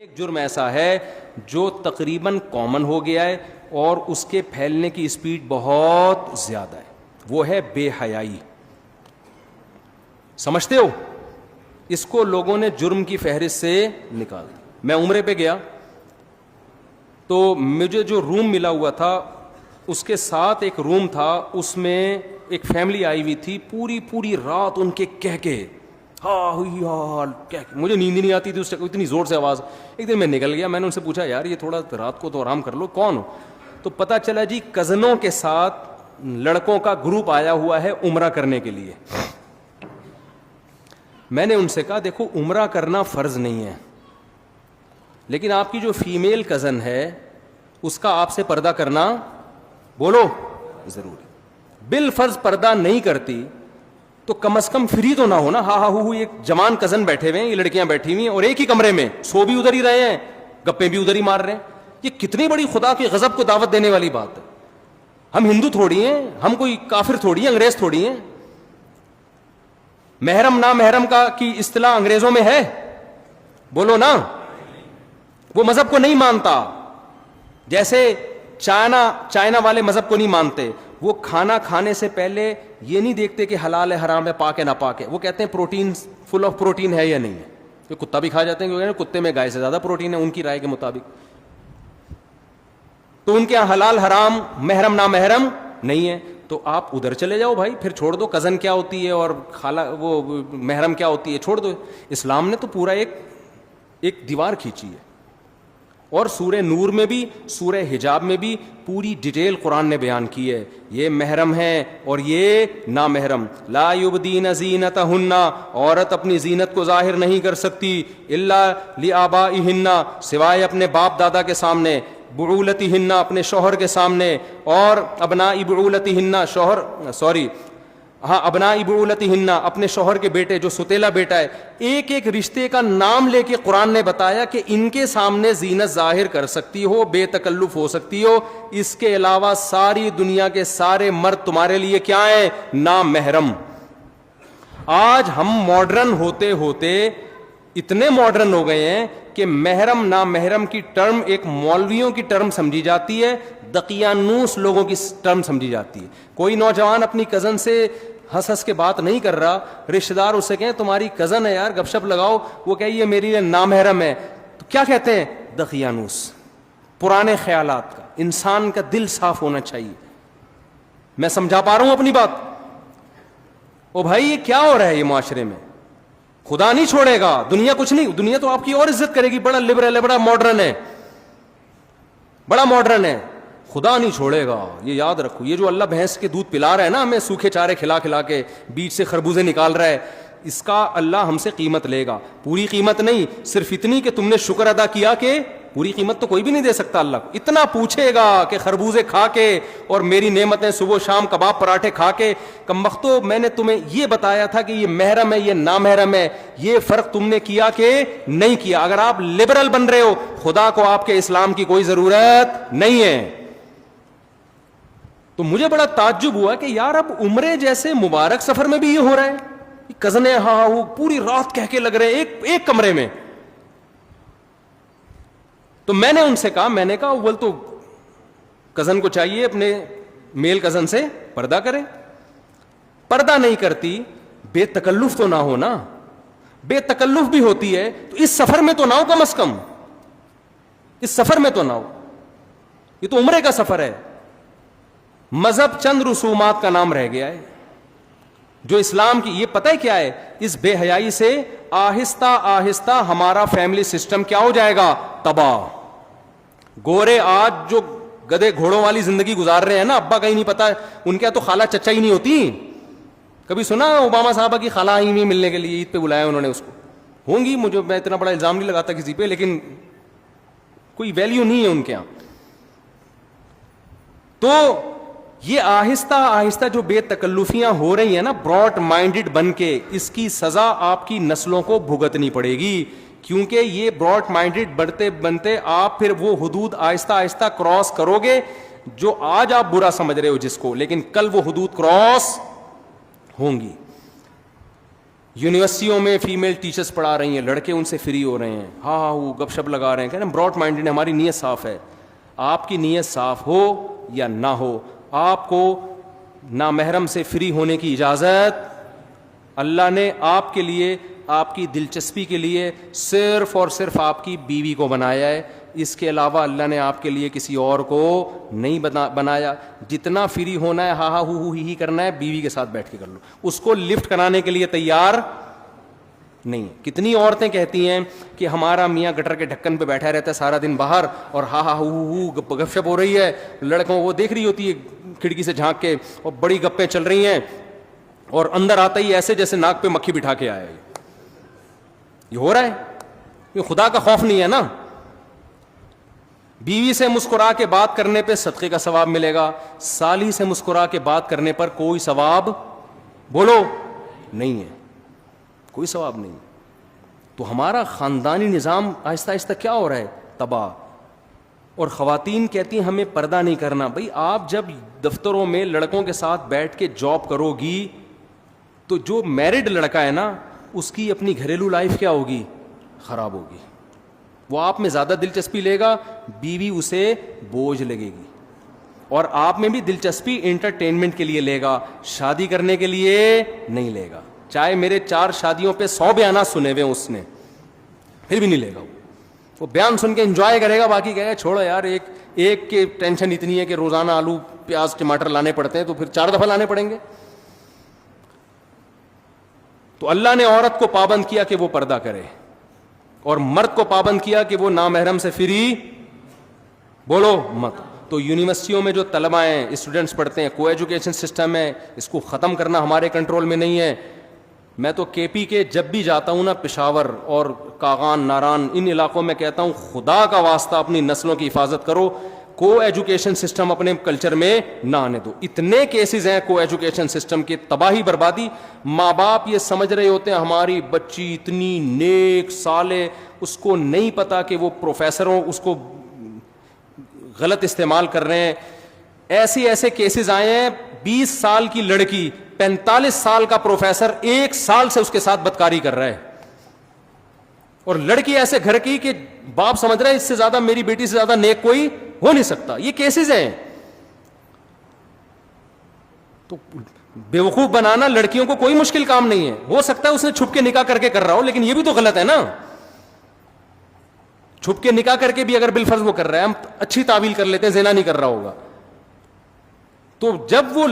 ایک جرم ایسا ہے جو تقریباً کامن ہو گیا ہے اور اس کے پھیلنے کی اسپیڈ بہت زیادہ ہے، وہ ہے بے حیائی. سمجھتے ہو؟ اس کو لوگوں نے جرم کی فہرست سے نکال دیا. میں عمرے پہ گیا تو مجھے جو روم ملا ہوا تھا اس کے ساتھ ایک روم تھا، اس میں ایک فیملی آئی ہوئی تھی. پوری رات ان کے کہہ ہاں ہوئی حال مجھے نیند ہی نہیں آتی تھی اس سے، اتنی زور سے آواز. ایک دن میں نکل گیا، میں نے ان سے پوچھا یار یہ تھوڑا رات کو تو آرام کر لو، کون ہو؟ تو پتہ چلا جی کزنوں کے ساتھ لڑکوں کا گروپ آیا ہوا ہے عمرہ کرنے کے لیے. میں نے ان سے کہا دیکھو عمرہ کرنا فرض نہیں ہے، لیکن آپ کی جو فیمیل کزن ہے اس کا آپ سے پردہ کرنا بولو ضروری. بالفرض پردہ نہیں کرتی تو کم از کم فری تو نہ ہونا. ہاں ایک جوان کزن بیٹھے ہوئے ہیں، یہ لڑکیاں بیٹھی ہوئی ہیں اور ایک ہی کمرے میں سو بھی ادھر ہی رہے ہیں، گپیں بھی ادھر ہی مار رہے ہیں. یہ کتنی بڑی خدا کے غضب کو دعوت دینے والی بات ہے. ہم ہندو تھوڑی ہیں، ہم کوئی کافر تھوڑی ہیں، انگریز تھوڑی ہیں. محرم نا محرم کا کی اصطلاح انگریزوں میں ہے؟ بولو نا. وہ مذہب کو نہیں مانتا، جیسے چائنا والے مذہب کو نہیں مانتے. وہ کھانا کھانے سے پہلے یہ نہیں دیکھتے کہ حلال ہے حرام ہے پاک ہے نہ پاک ہے، وہ کہتے ہیں پروٹین فل آف پروٹین ہے یا نہیں ہے. یہ کتا بھی کھا جاتے ہیں کیونکہ کتے میں گائے سے زیادہ پروٹین ہے ان کی رائے کے مطابق. تو ان کے یہاں حلال حرام محرم نا محرم نہیں ہے. تو آپ ادھر چلے جاؤ بھائی، پھر چھوڑ دو کزن کیا ہوتی ہے اور خالہ وہ محرم کیا ہوتی ہے، چھوڑ دو. اسلام نے تو پورا ایک دیوار کھینچی ہے. اور سورہ نور میں بھی سورہ حجاب میں بھی پوری ڈیٹیل قرآن نے بیان کی ہے. یہ محرم ہے اور یہ نامحرم. لا یبدین زینتہن، عورت اپنی زینت کو ظاہر نہیں کر سکتی الا لآبائہن، سوائے اپنے باپ دادا کے سامنے، بعولتہن اپنے شوہر کے سامنے، اور ابناء بعولتہن ابناء بعولتہن اپنے شوہر کے بیٹے جو ستیلا بیٹا ہے. ایک رشتے کا نام لے کے قرآن نے بتایا کہ ان کے سامنے زینت ظاہر کر سکتی ہو، بے تکلف ہو سکتی ہو. اس کے علاوہ ساری دنیا کے سارے مرد تمہارے لیے کیا ہیں؟ نامحرم. آج ہم ماڈرن ہوتے ہوتے اتنے ماڈرن ہو گئے ہیں کہ محرم نامحرم کی ٹرم ایک مولویوں کی ٹرم سمجھی جاتی ہے، دقیانوس لوگوں کی ٹرم سمجھی جاتی ہے. کوئی نوجوان اپنی کزن سے ہنس کے بات نہیں کر رہا، رشتہ دار اسے کہیں تمہاری کزن ہے یار گپ شپ لگاؤ، وہ کہے یہ میری نامحرم ہے، تو کیا کہتے ہیں؟ دقیانوس. پرانے خیالات کا. انسان کا دل صاف ہونا چاہیے. میں سمجھا پا رہا ہوں اپنی بات؟ او بھائی یہ کیا ہو رہا ہے یہ معاشرے میں؟ خدا نہیں چھوڑے گا. دنیا کچھ نہیں، دنیا تو آپ کی اور عزت کرے گی، بڑا لبرل ہے، بڑا ماڈرن ہے، بڑا ماڈرن ہے. خدا نہیں چھوڑے گا، یہ یاد رکھو. یہ جو اللہ بھینس کے دودھ پلا رہا ہے نا ہمیں، سوکھے چارے کھلا کھلا کے بیچ سے خربوزے نکال رہا ہے، اس کا اللہ ہم سے قیمت لے گا. پوری قیمت نہیں، صرف اتنی کہ تم نے شکر ادا کیا. کہ پوری قیمت تو کوئی بھی نہیں دے سکتا اللہ کو. اتنا پوچھے گا کہ خربوزے کھا کے اور میری نعمتیں صبح شام کباب پراٹھے کھا کے، کمبختو میں نے تمہیں یہ بتایا تھا کہ یہ محرم ہے یہ نامحرم ہے، یہ فرق تم نے کیا کہ نہیں کیا. اگر آپ لبرل بن رہے ہو، خدا کو آپ کے اسلام کی کوئی ضرورت نہیں ہے. تو مجھے بڑا تعجب ہوا کہ یار اب عمرے جیسے مبارک سفر میں بھی یہ ہو رہا ہے. کزنیں ہاں وہ پوری رات کہہ کے لگ رہے ہیں ایک کمرے میں. تو میں نے ان سے کہا، میں نے کہا اول تو کزن کو چاہیے اپنے میل کزن سے پردہ کرے. پردہ نہیں کرتی، بے تکلف تو نہ ہونا. بے تکلف بھی ہوتی ہے تو اس سفر میں تو نہ ہو، کم از کم اس سفر میں تو نہ ہو. یہ تو عمرے کا سفر ہے. مذہب چند رسومات کا نام رہ گیا ہے جو اسلام کی. یہ پتہ ہے کیا ہے؟ اس بے حیائی سے آہستہ آہستہ ہمارا فیملی سسٹم کیا ہو جائے گا؟ تباہ. گورے آج جو گدے گھوڑوں والی زندگی گزار رہے ہیں نا، ابا کا ہی نہیں پتا، ان کے تو خالہ چچا ہی نہیں ہوتی. کبھی سنا اوباما صاحبہ کی خالہ آئی ہوئی ملنے کے لیے، عید پہ بلایا انہوں نے اس کو؟ ہوں گی، مجھے میں اتنا بڑا الزام نہیں لگاتا کسی پہ، لیکن کوئی ویلیو نہیں ہے ان کے یہاں. تو یہ آہستہ آہستہ جو بے تکلفیاں ہو رہی ہیں نا براڈ مائنڈڈ بن کے، اس کی سزا آپ کی نسلوں کو بھگتنی پڑے گی. کیونکہ یہ براڈ مائنڈڈ بنتے بنتے آپ پھر وہ حدود آہستہ آہستہ کراس کرو گے جو آج آپ برا سمجھ رہے ہو جس کو، لیکن کل وہ حدود کراس ہوں گی. یونیورسٹیوں میں فیمیل ٹیچرز پڑھا رہی ہیں, لڑکے ان سے فری ہو رہے ہیں, ہاں ہاں وہ گپ شپ لگا رہے ہیں, کہنا براڈ مائنڈڈ, ہماری نیت صاف ہے. آپ کی نیت صاف ہو یا نہ ہو, آپ کو نامحرم سے فری ہونے کی اجازت اللہ نے آپ کے لیے, آپ کی دلچسپی کے لیے صرف اور صرف آپ کی بیوی کو بنایا ہے. اس کے علاوہ اللہ نے آپ کے لیے کسی اور کو نہیں بنایا. جتنا فری ہونا ہے, ہاں ہاں ہو ہی کرنا ہے, بیوی کے ساتھ بیٹھ کے کر لو. اس کو لفٹ کرانے کے لیے تیار نہیں. کتنی عورتیں کہتی ہیں کہ ہمارا میاں گٹر کے ڈھکن پہ بیٹھا رہتا ہے سارا دن باہر, اور ہاں ہاں ہو گپ شپ ہو رہی ہے, لڑکوں وہ دیکھ رہی ہوتی ہے کھڑکی سے جھانک کے, اور بڑی گپیں چل رہی ہیں, اور اندر آتا ہی ایسے جیسے ناک پہ مکھی بٹھا کے آیا. یہ ہو رہا ہے, یہ خدا کا خوف نہیں ہے نا. بیوی سے مسکرا کے بات کرنے پہ صدقے کا ثواب ملے گا, سالی سے مسکرا کے بات کرنے پر کوئی ثواب بولو نہیں ہے, کوئی ثواب نہیں. تو ہمارا خاندانی نظام آہستہ آہستہ کیا ہو رہا ہے, تباہ. اور خواتین کہتی ہیں ہمیں پردہ نہیں کرنا. بھئی آپ جب دفتروں میں لڑکوں کے ساتھ بیٹھ کے جاب کرو گی تو جو میرڈ لڑکا ہے نا, اس کی اپنی گھریلو لائف کیا ہوگی, خراب ہوگی. وہ آپ میں زیادہ دلچسپی لے گا, بیوی اسے بوجھ لگے گی. اور آپ میں بھی دلچسپی انٹرٹینمنٹ کے لیے لے گا, شادی کرنے کے لیے نہیں لے گا. چاہے میرے 4 شادیوں پہ 100 بیانات سنے ہوئے اس نے, پھر بھی نہیں لے گا. وہ بیان سن کے انجوائے کرے گا, باقی کہے گا چھوڑو یار, ایک کی ٹینشن اتنی ہے کہ روزانہ آلو پیاز ٹماٹر لانے پڑتے ہیں, تو پھر 4 دفعہ لانے پڑیں گے. تو اللہ نے عورت کو پابند کیا کہ وہ پردہ کرے, اور مرد کو پابند کیا کہ وہ نامحرم سے فری بولو مت. تو یونیورسٹیوں میں جو طلبہ ہیں, اسٹوڈنٹس پڑھتے ہیں, کو ایجوکیشن سسٹم ہے, اس کو ختم کرنا ہمارے کنٹرول میں نہیں ہے. میں تو کے پی کے جب بھی جاتا ہوں نا, پشاور اور کاغان, ناران, ان علاقوں میں کہتا ہوں خدا کا واسطہ اپنی نسلوں کی حفاظت کرو, کو ایجوکیشن سسٹم اپنے کلچر میں نہ آنے دو. اتنے کیسز ہیں کو ایجوکیشن سسٹم کی تباہی بربادی. ماں باپ یہ سمجھ رہے ہوتے ہیں ہماری بچی اتنی نیک صالح, اس کو نہیں پتا کہ وہ پروفیسروں اس کو غلط استعمال کر رہے ہیں. ایسے کیسز آئے ہیں, 20 سال کی لڑکی 45 سال کا پروفیسر 1 سال سے اس کے ساتھ بدکاری کر رہا ہے, اور لڑکی ایسے گھر کی کہ باپ سمجھ رہا ہے اس سے زیادہ, میری بیٹی سے زیادہ نیک کوئی ہو نہیں سکتا. یہ کیسز ہیں. تو بیوقوف بنانا لڑکیوں کو کوئی مشکل کام نہیں ہے. ہو سکتا ہے اس نے چھپ کے نکاح کر کے کر رہا ہو, لیکن یہ بھی تو غلط ہے نا. چھپ کے نکاح کر کے بھی اگر بالفرض وہ کر رہا ہے, ہم اچھی تعویل کر لیتے ہیں زنا نہیں کر رہا ہوگا, تو جب وہ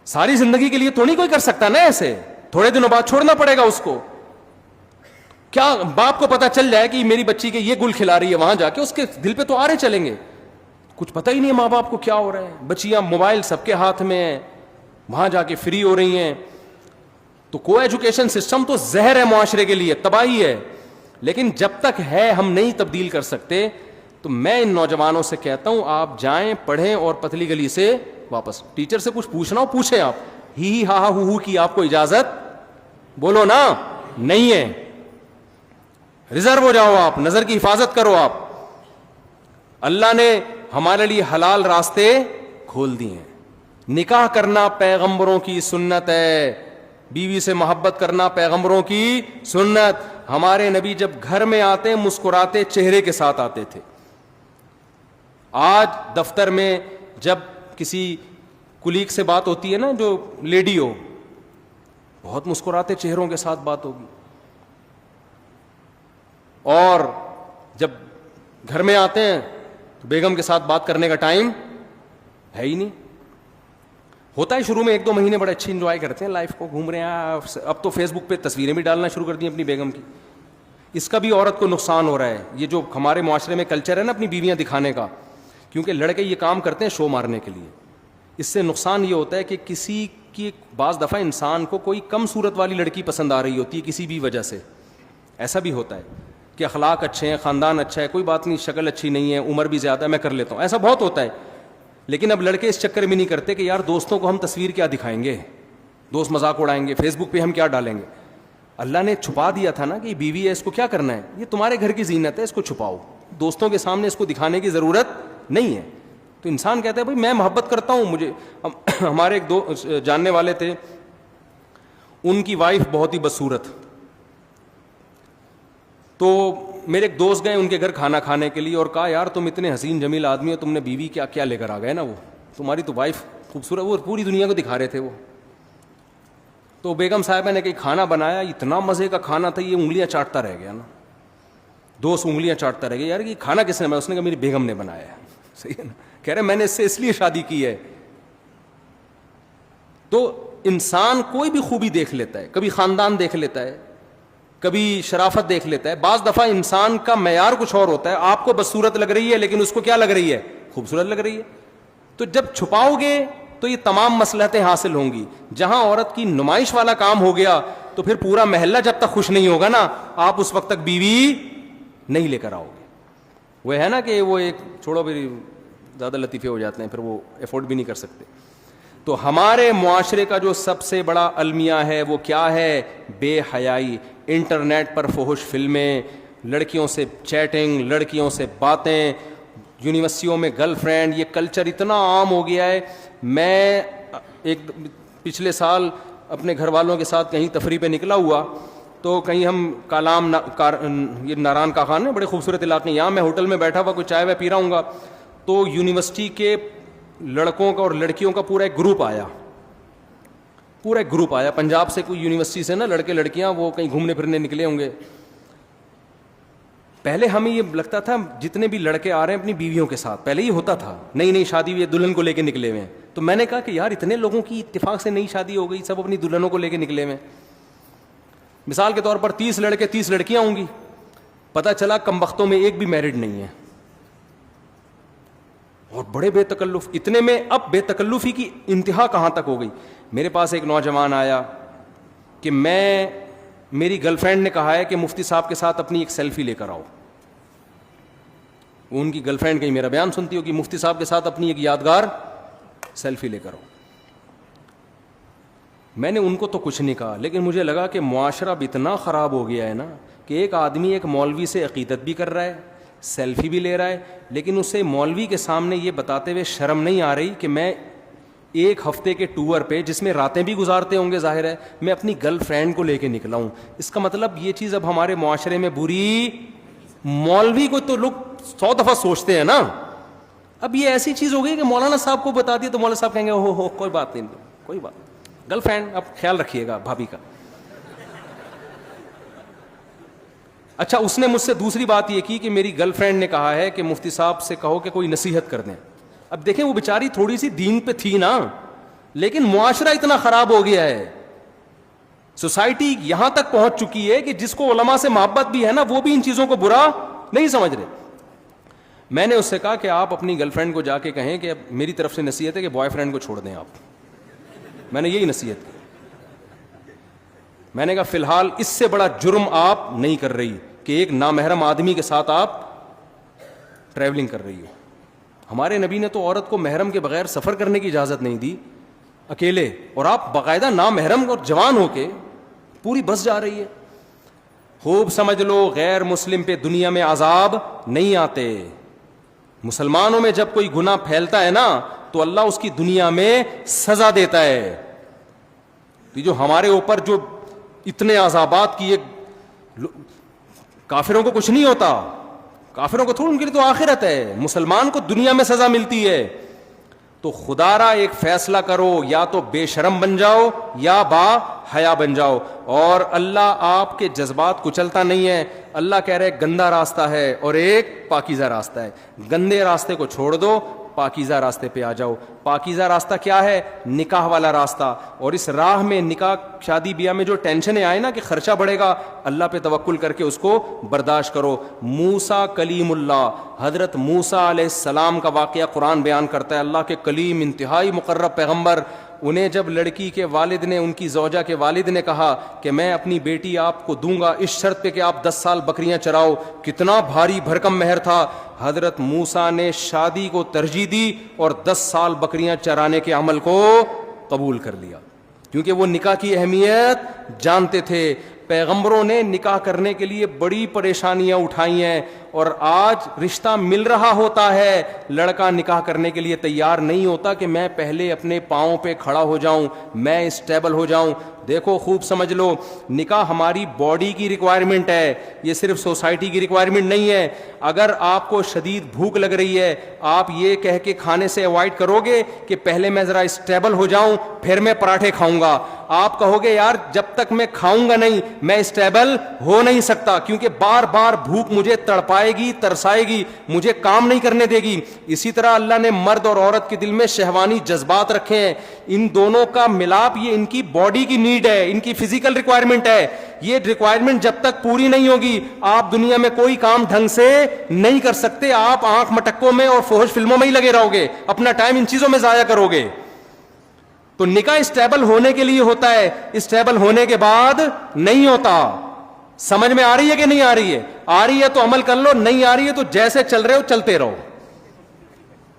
ساری زندگی کے لیے تو نہیں کوئی کر سکتا نا ایسے, تھوڑے دنوں بعد چھوڑنا پڑے گا اس کو. کیا باپ کو پتا چل جائے کہ میری بچی کے یہ گل کھلا رہی ہے, وہاں جا کے اس کے دل پہ تو آرے چلیں گے. کچھ پتہ ہی نہیں ہے ماں باپ کو کیا ہو رہا ہے. بچیاں موبائل سب کے ہاتھ میں ہیں, وہاں جا کے فری ہو رہی ہیں. تو کو ایجوکیشن سسٹم تو زہر ہے معاشرے کے لیے, تباہی ہے. لیکن جب تک ہے ہم نہیں تبدیل کر سکتے. تو میں ان نوجوانوں سے کہتا ہوں آپ جائیں, پڑھیں, اور پتلی گلی سے واپس. ٹیچر سے کچھ پوچھنا ہو پوچھیں آپ, ہی ہا ہا ہو کی آپ کو اجازت بولو نا نہیں ہے. ریزرو ہو جاؤ آپ, نظر کی حفاظت کرو آپ. اللہ نے ہمارے لیے حلال راستے کھول دیے ہیں. نکاح کرنا پیغمبروں کی سنت ہے, بیوی سے محبت کرنا پیغمبروں کی سنت. ہمارے نبی جب گھر میں آتے مسکراتے چہرے کے ساتھ آتے تھے. آج دفتر میں جب کسی کلیگ سے بات ہوتی ہے نا, جو لیڈی ہو, بہت مسکراتے چہروں کے ساتھ بات ہوگی. اور جب گھر میں آتے ہیں تو بیگم کے ساتھ بات کرنے کا ٹائم ہے ہی نہیں. ہوتا ہے شروع میں 1-2 مہینے بڑے اچھی انجوائے کرتے ہیں لائف کو, گھوم رہے ہیں. اب تو فیس بک پہ تصویریں بھی ڈالنا شروع کر دی اپنی بیگم کی. اس کا بھی عورت کو نقصان ہو رہا ہے. یہ جو ہمارے معاشرے میں کلچر ہے نا اپنی بیویاں دکھانے کا, کیونکہ لڑکے یہ کام کرتے ہیں شو مارنے کے لیے. اس سے نقصان یہ ہوتا ہے کہ کسی کی بعض دفعہ انسان کو کوئی کم صورت والی لڑکی پسند آ رہی ہوتی ہے کسی بھی وجہ سے. ایسا بھی ہوتا ہے کہ اخلاق اچھے ہیں, خاندان اچھا ہے, کوئی بات نہیں, شکل اچھی نہیں ہے, عمر بھی زیادہ ہے, میں کر لیتا ہوں. ایسا بہت ہوتا ہے. لیکن اب لڑکے اس چکر میں نہیں کرتے کہ یار دوستوں کو ہم تصویر کیا دکھائیں گے, دوست مذاق اڑائیں گے, فیس بک پہ ہم کیا ڈالیں گے. اللہ نے چھپا دیا تھا نا کہ بیوی ہے, اس کو کیا کرنا ہے, یہ تمہارے گھر کی زینت ہے, اس کو چھپاؤ. دوستوں کے سامنے اس کو دکھانے کی ضرورت نہیں ہے. تو انسان کہتا ہے بھائی میں محبت کرتا ہوں. مجھے ہمارے ایک دو جاننے والے تھے, ان کی وائف بہت ہی بدصورت. تو میرے ایک دوست گئے ان کے گھر کھانا کھانے کے لیے اور کہا یار تم اتنے حسین جمیل آدمی ہو, تم نے بیوی کیا کیا لے کر آ گئے نا, وہ تمہاری تو وائف خوبصورت, وہ پوری دنیا کو دکھا رہے تھے وہ. تو بیگم صاحبہ نے کہیں کھانا بنایا, اتنا مزے کا کھانا تھا, یہ انگلیاں چاٹتا رہ گیا نا, دوست انگلیاں چاٹتا رہ گیا, یار یہ کھانا کس نے بنایا؟ اس نے کہا میری بیگم نے بنایا ہے. صحیح ہے نا, کہہ رہے میں نے اس سے اس لیے شادی کی ہے. تو انسان کوئی بھی خوبی دیکھ لیتا ہے, کبھی خاندان دیکھ لیتا ہے, کبھی شرافت دیکھ لیتا ہے. بعض دفعہ انسان کا معیار کچھ اور ہوتا ہے, آپ کو بدصورت لگ رہی ہے لیکن اس کو کیا لگ رہی ہے؟ خوبصورت لگ رہی ہے. تو جب چھپاؤ گے تو یہ تمام مصلحتیں حاصل ہوں گی. جہاں عورت کی نمائش والا کام ہو گیا تو پھر پورا محلہ جب تک خوش نہیں ہوگا نا, آپ اس وقت تک بیوی نہیں لے کر آؤ گے. وہ ہے نا کہ وہ ایک چھوڑو پھر زیادہ لطیفے ہو جاتے ہیں, پھر وہ افورڈ بھی نہیں کر سکتے. تو ہمارے معاشرے کا جو سب سے بڑا المیہ ہے وہ کیا ہے؟ بے حیائی. انٹرنیٹ پر فحش فلمیں, لڑکیوں سے چیٹنگ, لڑکیوں سے باتیں, یونیورسٹیوں میں گرل فرینڈ, یہ کلچر اتنا عام ہو گیا ہے. میں ایک پچھلے سال اپنے گھر والوں کے ساتھ کہیں تفریح پہ نکلا ہوا, تو کہیں ہم کالام یہ ناران کا خان ہے, بڑے خوبصورت علاقے, یہاں میں ہوٹل میں بیٹھا ہوا کوئی چائے وائے پی رہا ہوں گا, تو یونیورسٹی کے لڑکوں کا اور لڑکیوں کا پورا ایک گروپ آیا, پورا ایک گروپ آیا پنجاب سے, کوئی یونیورسٹی سے نا, لڑکے لڑکیاں وہ کہیں گھومنے پھرنے نکلے ہوں گے. پہلے ہمیں یہ لگتا تھا جتنے بھی لڑکے آ رہے ہیں اپنی بیویوں کے ساتھ, پہلے ہی ہوتا تھا, نئی نئی شادی ہوئی ہے دلہن کو لے کے نکلے ہوئے ہیں. تو میں نے کہا کہ یار اتنے لوگوں کی اتفاق سے نئی شادی ہو گئی, سب اپنی دلہنوں کو لے کے نکلے ہوئے ہیں. مثال کے طور پر 30 لڑکے 30 لڑکیاں ہوں گی, پتہ چلا کم بختوں میں ایک بھی میرڈ نہیں ہے, اور بڑے بے تکلف. اتنے میں اب بے تکلفی کی انتہا کہاں تک ہو گئی. میرے پاس ایک نوجوان آیا کہ میری گرل فرینڈ نے کہا ہے کہ مفتی صاحب کے ساتھ اپنی ایک سیلفی لے کر آؤ. وہ ان کی گرل فرینڈ کہیں میرا بیان سنتی ہو کہ مفتی صاحب کے ساتھ اپنی ایک یادگار سیلفی لے کر آؤ. میں نے ان کو تو کچھ نہیں کہا, لیکن مجھے لگا کہ معاشرہ اب اتنا خراب ہو گیا ہے نا کہ ایک آدمی ایک مولوی سے عقیدت بھی کر رہا ہے, سیلفی بھی لے رہا ہے, لیکن اسے مولوی کے سامنے یہ بتاتے ہوئے شرم نہیں آ رہی کہ میں ایک ہفتے کے ٹور پہ, جس میں راتیں بھی گزارتے ہوں گے ظاہر ہے, میں اپنی گرل فرینڈ کو لے کے نکلا ہوں. اس کا مطلب یہ چیز اب ہمارے معاشرے میں بری, مولوی کو تو لوگ 100 دفعہ سوچتے ہیں نا, اب یہ ایسی چیز ہو گئی کہ مولانا صاحب کو بتا دی تو مولانا صاحب کہیں گے ہو کوئی بات نہیں, کوئی بات. گرل فرینڈ اب خیال رکھیے گا بھابھی کا. اچھا, اس نے مجھ سے دوسری بات یہ کی کہ میری گرل فرینڈ نے کہا ہے کہ مفتی صاحب سے کہو کہ کوئی نصیحت کر دیں. اب دیکھیں وہ بیچاری تھوڑی سی دین پہ تھی نا, لیکن معاشرہ اتنا خراب ہو گیا ہے, سوسائٹی یہاں تک پہنچ چکی ہے کہ جس کو علماء سے محبت بھی ہے نا, وہ بھی ان چیزوں کو برا نہیں سمجھ رہے. میں نے اس سے کہا کہ آپ اپنی گرل فرینڈ کو جا کے کہیں کہ میری طرف سے نصیحت ہے کہ بوائے فرینڈ کو چھوڑ دیں آپ. میں نے یہی نصیحت کی. میں نے کہا فی الحال اس سے بڑا جرم آپ نہیں کر رہی کہ ایک نامحرم آدمی کے ساتھ آپ ٹریولنگ کر رہی ہو. ہمارے نبی نے تو عورت کو محرم کے بغیر سفر کرنے کی اجازت نہیں دی اکیلے, اور آپ باقاعدہ نامحرم اور جوان ہو کے پوری بس جا رہی ہے. خوب سمجھ لو, غیر مسلم پہ دنیا میں عذاب نہیں آتے. مسلمانوں میں جب کوئی گناہ پھیلتا ہے نا تو اللہ اس کی دنیا میں سزا دیتا ہے. جو ہمارے اوپر جو اتنے عذابات کیے, کافروں کو کچھ نہیں ہوتا, کافروں کو تھوڑا, ان کے لیے تو آخرت ہے, مسلمان کو دنیا میں سزا ملتی ہے. تو خدا را ایک فیصلہ کرو, یا تو بے شرم بن جاؤ یا با حیا بن جاؤ. اور اللہ آپ کے جذبات کچلتا نہیں ہے. اللہ کہہ رہے گندا راستہ ہے اور ایک پاکیزہ راستہ ہے. گندے راستے کو چھوڑ دو, پاکیزہ راستے پہ آ جاؤ. پاکیزہ راستہ کیا ہے؟ نکاح والا راستہ. اور اس راہ میں نکاح شادی بیاہ میں جو ٹینشنیں آئے نا کہ خرچہ بڑھے گا, اللہ پہ توکل کر کے اس کو برداشت کرو. موسیٰ کلیم اللہ, حضرت موسیٰ علیہ السلام کا واقعہ قرآن بیان کرتا ہے. اللہ کے کلیم, انتہائی مقرب پیغمبر, انہیں جب لڑکی کے والد نے, ان کی زوجہ کے والد نے کہا کہ میں اپنی بیٹی آپ کو دوں گا اس شرط پہ کہ آپ 10 سال بکریاں چراؤ, کتنا بھاری بھرکم مہر تھا. حضرت موسیٰ نے شادی کو ترجیح دی اور 10 سال بکریاں چرانے کے عمل کو قبول کر لیا, کیونکہ وہ نکاح کی اہمیت جانتے تھے. پیغمبروں نے نکاح کرنے کے لیے بڑی پریشانیاں اٹھائی ہیں, اور آج رشتہ مل رہا ہوتا ہے, لڑکا نکاح کرنے کے لیے تیار نہیں ہوتا کہ میں پہلے اپنے پاؤں پہ کھڑا ہو جاؤں, میں اسٹیبل ہو جاؤں. دیکھو خوب سمجھ لو, نکاح ہماری باڈی کی ریکوائرمنٹ ہے, یہ صرف سوسائٹی کی ریکوائرمنٹ نہیں ہے. اگر آپ کو شدید بھوک لگ رہی ہے, آپ یہ کہہ کے کھانے سے اوائڈ کرو گے کہ پہلے میں ذرا اسٹیبل ہو جاؤں پھر میں پراٹھے کھاؤں گا. آپ کہو گے یار جب تک میں کھاؤں گا نہیں میں اسٹیبل ہو نہیں سکتا, کیونکہ بار بار بھوک مجھے تڑپائے گی, ترسائے گی, مجھے کام نہیں کرنے دے گی. اسی طرح اللہ نے مرد اور عورت کے دل میں شہوانی جذبات رکھے ہیں, ان دونوں کا ملاپ یہ ان کی باڈی کی نیڈ ہے, ان کی فزیکل ریکوائرمنٹ ہے. یہ ریکوائرمنٹ جب تک پوری نہیں ہوگی آپ دنیا میں کوئی کام ڈھنگ سے نہیں کر سکتے. آپ آنکھ مٹکوں میں اور فحش فلموں میں ہی لگے رہو گے, اپنا ٹائم ان چیزوں میں ضائع کرو گے. تو نکاح اسٹیبل ہونے کے لیے ہوتا ہے, اسٹیبل ہونے کے بعد نہیں ہوتا. سمجھ میں آ رہی ہے کہ نہیں آ رہی ہے؟ آ رہی ہے تو عمل کر لو, نہیں آ رہی ہے تو جیسے چل رہے ہو چلتے رہو,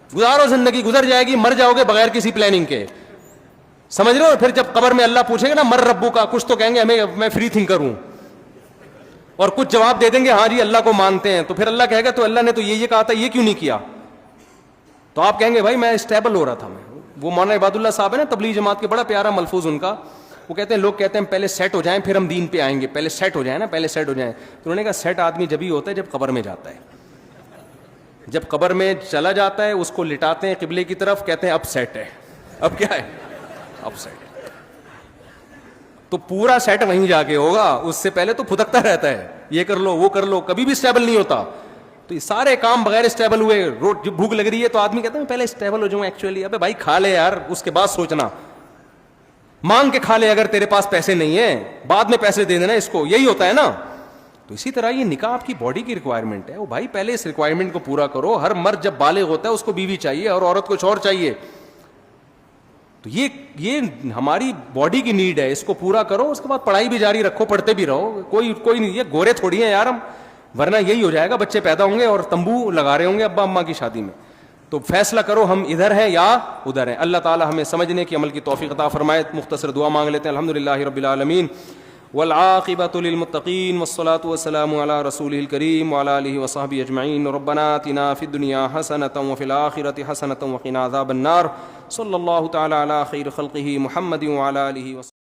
گزارو, زندگی گزر جائے گی, مر جاؤ گے بغیر کسی پلاننگ کے. سمجھ رہے ہو؟ پھر جب قبر میں اللہ پوچھے گا نا مر ربو کا, کچھ تو کہیں گے ہمیں میں فری تھنکر ہوں, اور کچھ جواب دے دیں گے ہاں جی اللہ کو مانتے ہیں. تو پھر اللہ کہے گا تو اللہ نے تو یہ کہا تھا, یہ کیوں نہیں کیا؟ تو آپ کہیں گے بھائی میں اسٹیبل ہو رہا تھا. وہ مولانا عباد اللہ صاحب ہے نا تبلیغ جماعت کے, بڑا پیارا ملفوظ ان کا, وہ کہتے ہیں لوگ کہتے ہیں پہلے سیٹ ہو جائیں پھر ہم دین پہ آئیں گے, پہلے سیٹ ہو جائیں نا, پہلے سیٹ ہو جائیں. تو انہوں نے کہا سیٹ آدمی جبھی ہوتا ہے جب قبر میں جاتا ہے. جب قبر میں چلا جاتا ہے اس کو لٹاتے ہیں قبلے کی طرف, کہتے ہیں اب سیٹ ہے. اب کیا ہے؟ اب سیٹ. تو پورا سیٹ وہیں جا کے ہوگا, اس سے پہلے تو پھدکتا رہتا ہے, یہ کر لو وہ کر لو, کبھی بھی اسٹیبل نہیں ہوتا. تو یہ سارے کام بغیر اسٹیبل ہوئے. جب بھوک لگ رہی ہے تو آدمی کہتا ہے پہلے اسٹیبل ہو جاؤں. ایکچولی ابے بھائی کھا لے یار, اس کے بعد سوچنا, مانگ کے کھا لے اگر تیرے پاس پیسے نہیں ہیں, بعد میں پیسے دے دینا اس کو, یہی ہوتا ہے نا. تو اسی طرح یہ نکاح آپ کی باڈی کی ریکوائرمنٹ ہے, وہ بھائی پہلے اس ریکوائرمنٹ کو پورا کرو. ہر مرد جب بالغ ہوتا ہے اس کو بیوی چاہیے اور عورت کچھ اور چاہیے. تو یہ ہماری باڈی کی نیڈ ہے, اس کو پورا کرو. اس کے بعد پڑھائی بھی جاری رکھو, پڑھتے بھی رہو, کوئی نہیں, یہ گورے تھوڑی ہیں یار ہم, ورنہ یہی ہو جائے گا, بچے پیدا ہوں گے اور تمبو لگا رہے ہوں گے ابا اماں کی شادی میں. تو فیصلہ کرو ہم ادھر ہیں یا ادھر ہیں. اللہ تعالی ہمیں سمجھنے کی عمل کی توفیق عطا فرمائے. مختصر دعا مانگ لیتے ہیں. الحمدللہ رب العالمین والعاقبۃ للمتقین والصلاۃ والسلام علی رسولہ الکریم وعلی آلہ وصحبہ اجمعین. ربنا آتنا فی الدنیا حسنۃ وفی الآخرۃ حسنۃ وقنا عذاب النار. صلی اللہ تعالی علی خیر خلقہ محمد وعلی آلہ وصحبہ.